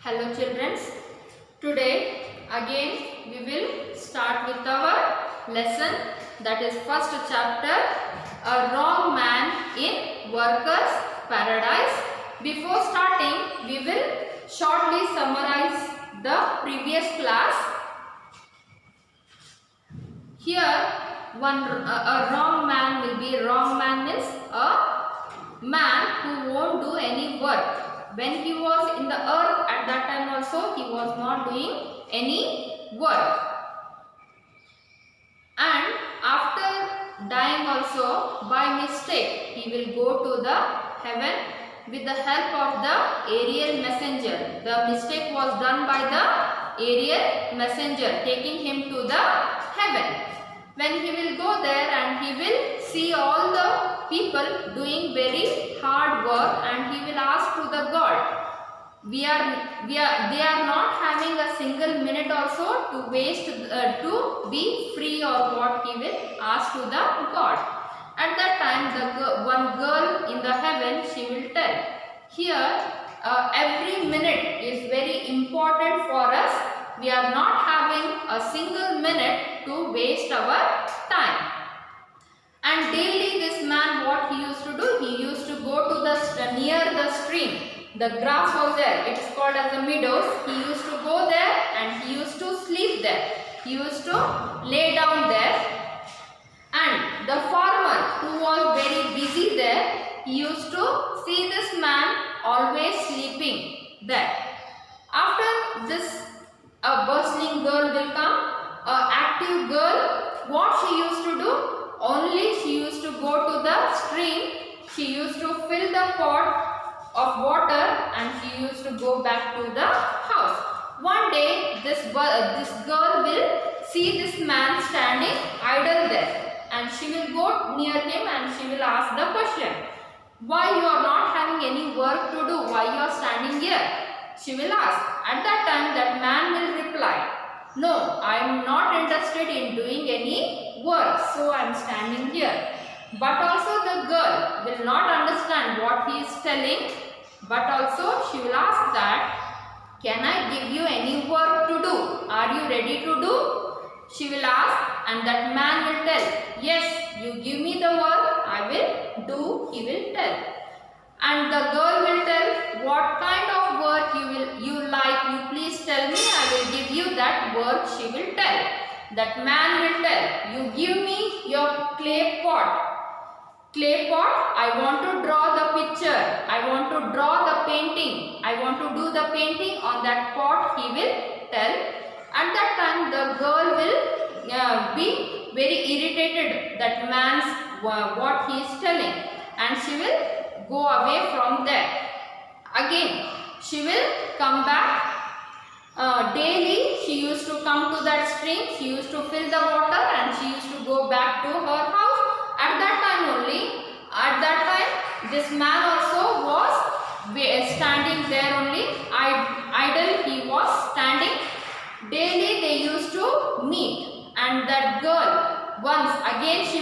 Hello children, today again we will start with our lesson, that is first chapter, A Wrong Man in Workers Paradise. Before starting, we will shortly summarize the previous class. Here a wrong man will be, wrong man means a man who won't do any work. When he was in the earth, at that time also he was not doing any work, and after dying also by mistake he will go to the heaven with the help of the aerial messenger. The mistake was done by the aerial messenger taking him to the heaven. When he will go there and he will see all the people doing very hard work, and he will ask to the God, they are not having a single minute also to waste to be free, or what he will ask to the God. At that time one girl in the heaven, she will tell, here every minute is very important for us. We are not having a single minute to waste our time. And daily this man, what he used to do, he used to go to the near the stream. The grass was there, it is called as the meadows. He used to go there and he used to sleep there. He used to lay down there. And the farmer who was very busy there, he used to see this man always sleeping there. After this, a bustling girl will come, an active girl. What she used to do? Only she used to go to the stream, she used to fill the pot of water, and she used to go back to the house. One day this girl will see this man standing idle there, and she will go near him and she will ask the question, why you are not having any work to do, why you are standing here? She will ask. At that time that man will reply, no, I am not interested in doing any work, so I am standing here. But also the girl will not understand what he is telling, but also she will ask that, can I give you any work to do? Are you ready to do? She will ask, and that man will tell, yes, you give me the work, I will do, he will tell. And the girl will tell, what kind of work you like, you please tell me, I will give you that work, she will tell. That man will tell, you give me your clay pot. Clay pot, I want to draw the picture, I want to draw the painting, I want to do the painting on that pot, he will tell. At that time the girl will be very irritated that man's what he is telling, and she will go away from there. Again she will come back. Daily she used to come to that stream, she used to fill the water, and she used to go back to her house. At that time this man also was standing there only, idle he was standing. Daily they used to meet, and that girl once again she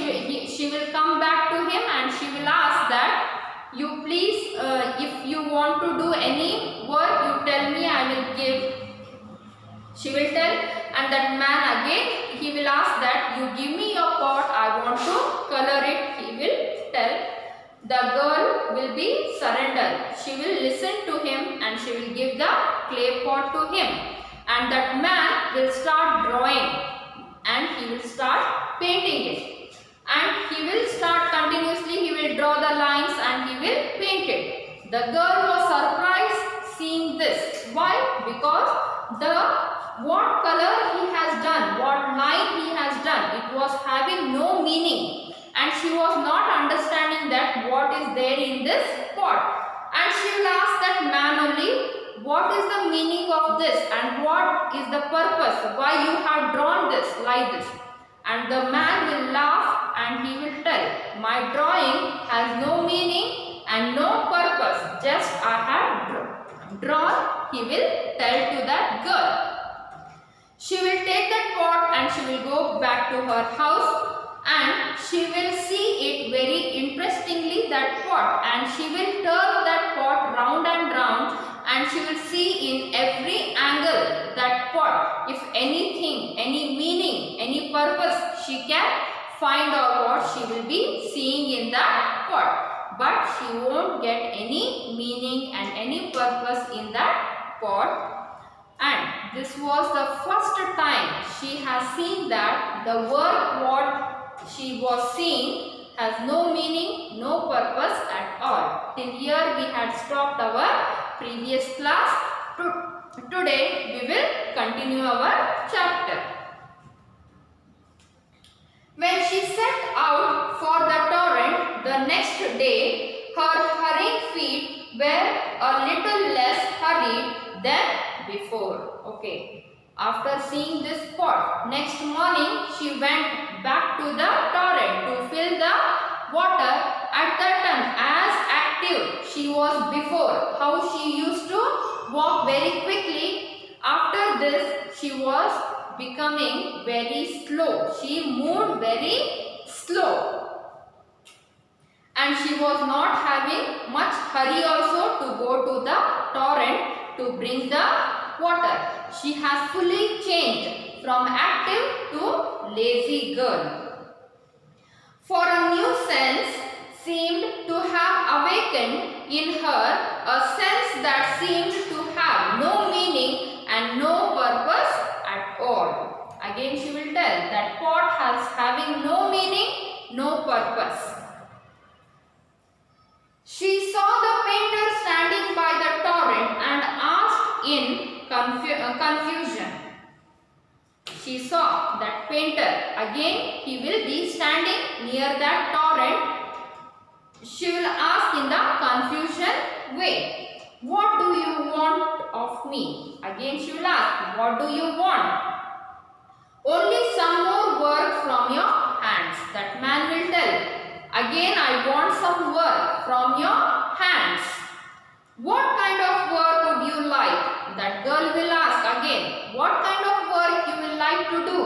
will come back to him and she will ask that, you please if you want to do any work, you tell me, I will give. She will tell, and that man again he will ask that, you give me your pot, I want to color it, he will tell. The girl will be surrendered. She will listen to him and she will give the clay pot to him. And that man will start drawing and he will start painting it. And he will start continuously, he will draw the lines and he will paint it. The girl was surprised seeing this. Why? Because what color he has done, what line he has done, it was having no meaning, and she was not understanding that what is there in this pot. And she will ask that man only, what is the meaning of this and what is the purpose, why you have drawn this like this? And the man will laugh and he will tell, my drawing has no meaning and no purpose, just I have drawn, he will tell to that girl. She will take that pot and she will go back to her house, and she will see it very interestingly, that pot, and she will turn that pot round and round, and she will see in every angle that pot, if anything, any meaning, any purpose she can find out what she will be seeing in that pot. But she won't get any meaning and any purpose in that pot. And this was the first time she has seen that the work what she was seeing has no meaning, no purpose at all. Till here we had stopped our previous class. Today we will continue our chapter. When she set out for the torrent the next day, her hurrying feet were a little less hurried than before. Okay. After seeing this pot, next morning she went back to the torrent to fill the water. At that time, as active she was before, how she used to walk very quickly. After this, she was becoming very slow. She moved very slow. And she was not having much hurry also to go to the torrent to bring the water. She has fully changed from active to lazy girl. For a new sense seemed to have awakened in her, a sense that seemed to have no meaning and no purpose at all. Again she will tell that pot has having no meaning, no purpose. She saw the painter standing by the torrent and asked in confusion. She saw that painter. Again he will be standing near that torrent. She will ask in the confusion way, what do you want of me? Again she will ask, what do you want? Only some more work from your hands. That man will tell, again I want some work from your hands. What kind of work would you like? That girl will ask again, what kind of work you will like to do?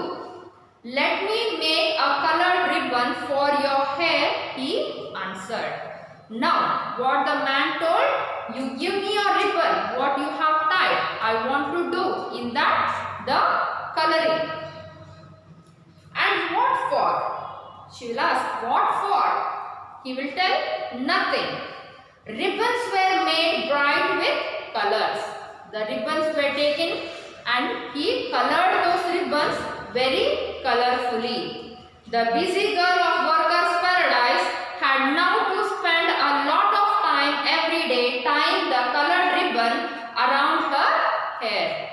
Let me make a colored ribbon for your hair, he answered. Now, what the man told, you give me a ribbon, what you have tied, I want to do in that the coloring. And what for? She will ask, what for? He will tell, nothing. Ribbons were made bright with colors. The ribbons were taken and he colored those ribbons very colorfully. The busy girl of Workers' Paradise had now to spend a lot of time every day tying the colored ribbon around her hair.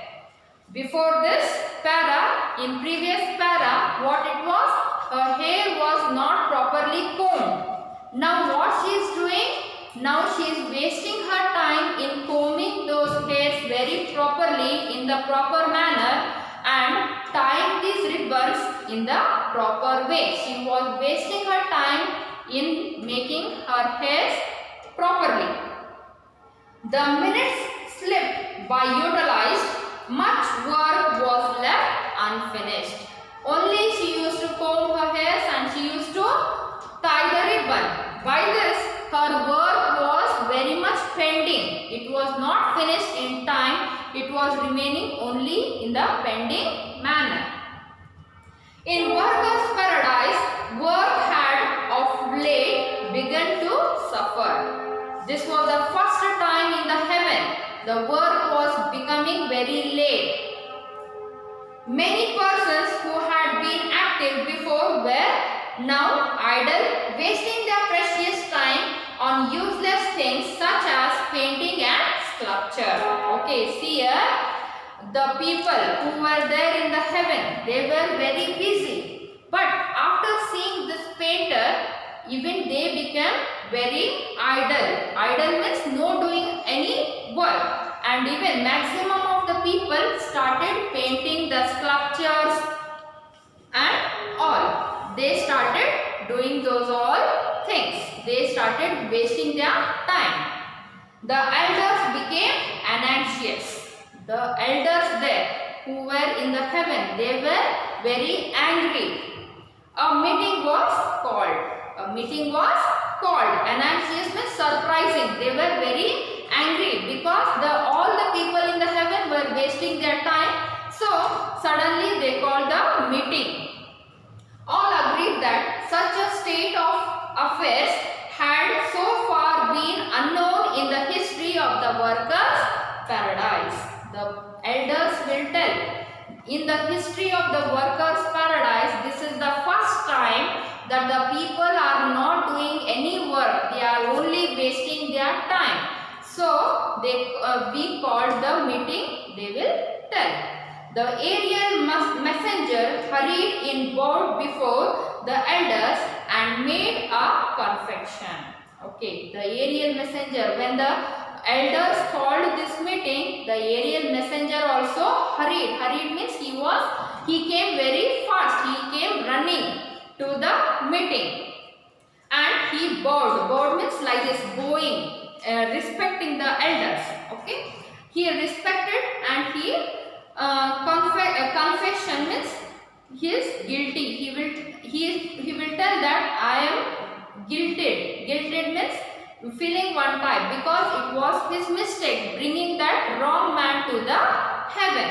Before this para, in previous para, what it was? Her hair was not properly combed. Now what she is doing? Now she is wasting her time in combing those hairs very properly in the proper manner and tying these ribbons in the proper way. She was wasting her time in making her hairs properly. The minutes slipped by utilized. Much work was left unfinished. Only she used to comb her hairs and she used to tie the ribbon. By this, her work was very much pending. It was not finished in time. It was remaining only in the pending manner. In Workers' Paradise, work had of late begun to suffer. This was the first time in the heaven. The work was becoming very late. Many persons who had been active before were now idle, wasting their precious time on useless things such as painting and sculpture. Okay, see here, the people who were there in the heaven, they were very busy. But after seeing this painter, even they became very idle. Idle means no doing any work. And even maximum of the people started painting the sculptures and all. They started doing those all things. They started wasting their time. The elders became anxious. The elders there who were in the heaven, they were very angry. A meeting was called. A meeting was called. Anxious means surprising. They were very angry because all the people in the heaven were wasting their time. So suddenly they called the meeting. All agreed that such a state of affairs had so far been unknown in the history of the workers' paradise. The elders will tell, in the history of the workers' paradise, this is the first time that the people are not doing any work. They are only wasting their time. So we called the meeting, they will tell. The aerial messenger hurried in board before the elders and made a confession. Okay, the aerial messenger, when the elders called this meeting, the aerial messenger also hurried. Hurried means he came very fast. He came running to the meeting and he bowed. Bowed means like this, bowing, respecting the elders. Okay, he respected and he confession means he is guilty. He will tell that I am guilted. Guilted means feeling one type because it was his mistake bringing that wrong man to the heaven.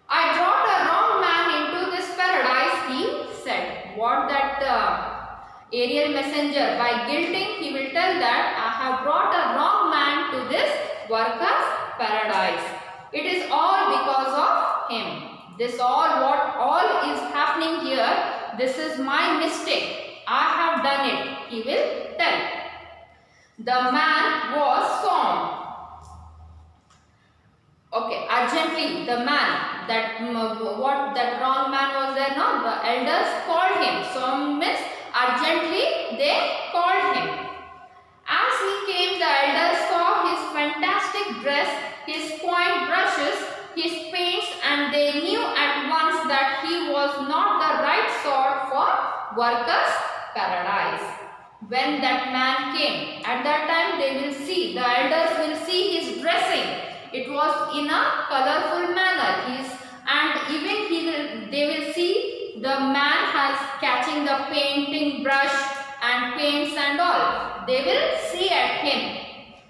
I brought a wrong man into this paradise, he said. What that aerial messenger, by guilting, he will tell that I have brought a wrong man to this workers' paradise. It is all because of him. This what all is happening here, this is my mistake. I have done it, he will tell. The man was sown. Okay, urgently the man, that wrong man was there, no? The elders called him. Sown means urgently they called him. As he came, the elders saw his fantastic dress, his point brushes, his paints, and they knew at once that he was not the right sort for workers' paradise. When that man came, at that time they will see, the elders will see his dressing. It was in a colorful manner. And even they will see the man has catching the painting brush and paints and all. They will see at him.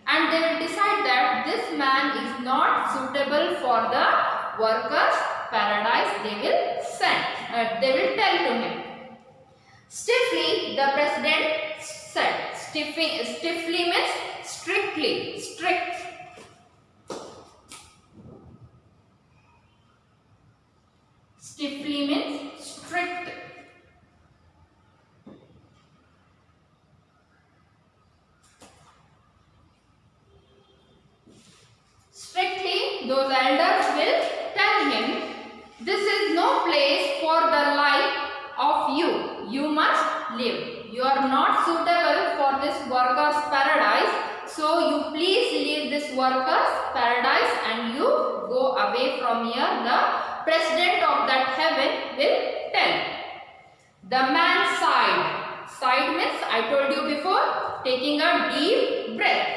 And they will decide that this man is not suitable for the workers' paradise. They will tell to him. Stiffly, the president said. Stiffly means strictly, strict. Stiffly means strict. Strictly, those elders will tell him, this is no place for the like of you. You must live. You are not suitable for this workers' paradise. So you please leave this workers' paradise and you go away from here. The president of that heaven will tell. The man sighed. Sighed means, I told you before, taking a deep breath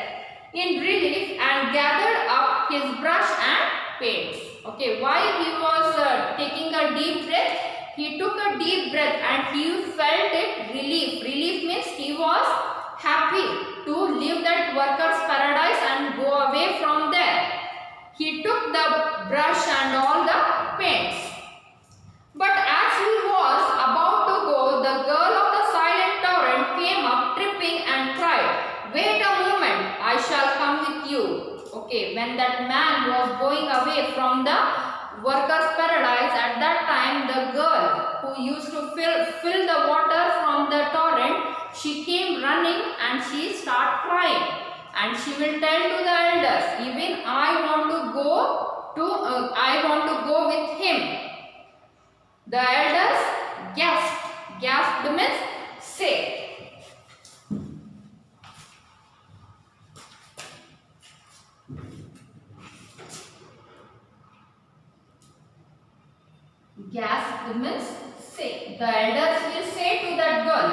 in relief and gathered up his brush and paints. Okay, while he was taking a deep breath, he took a deep breath and he felt it relief. Relief means he was happy to leave that workers' paradise and go away from there. He took the brush and all the paints. But as he was about to go, the girl of the silent torrent came up tripping and cried, wait a moment, I shall come with you. Okay, when that man was going away from the workers' paradise, at that time the girl who used to fill the water from the torrent, she came running and she started crying. And she will tell to the elders, even I want to go with him. The elders gasped. Gasped means say. Gasped means say. The elders will say to that girl,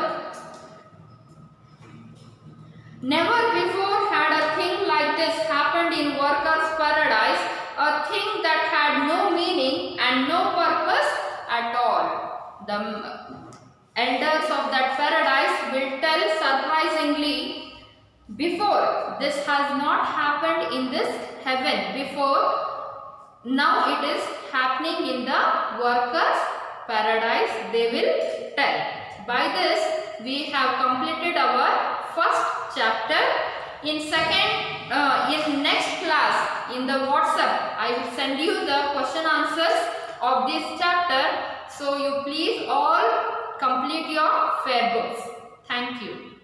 never before had a thing like this happened in workers' paradise, a thing that had no meaning and no purpose at all. The elders of that paradise will tell surprisingly, before This has not happened in this heaven before. Now it is happening in the workers' paradise, they will tell. By this, we have completed our first chapter. In next class, in the WhatsApp, I will send you the question answers of this chapter. So you please all complete your fair books. Thank you.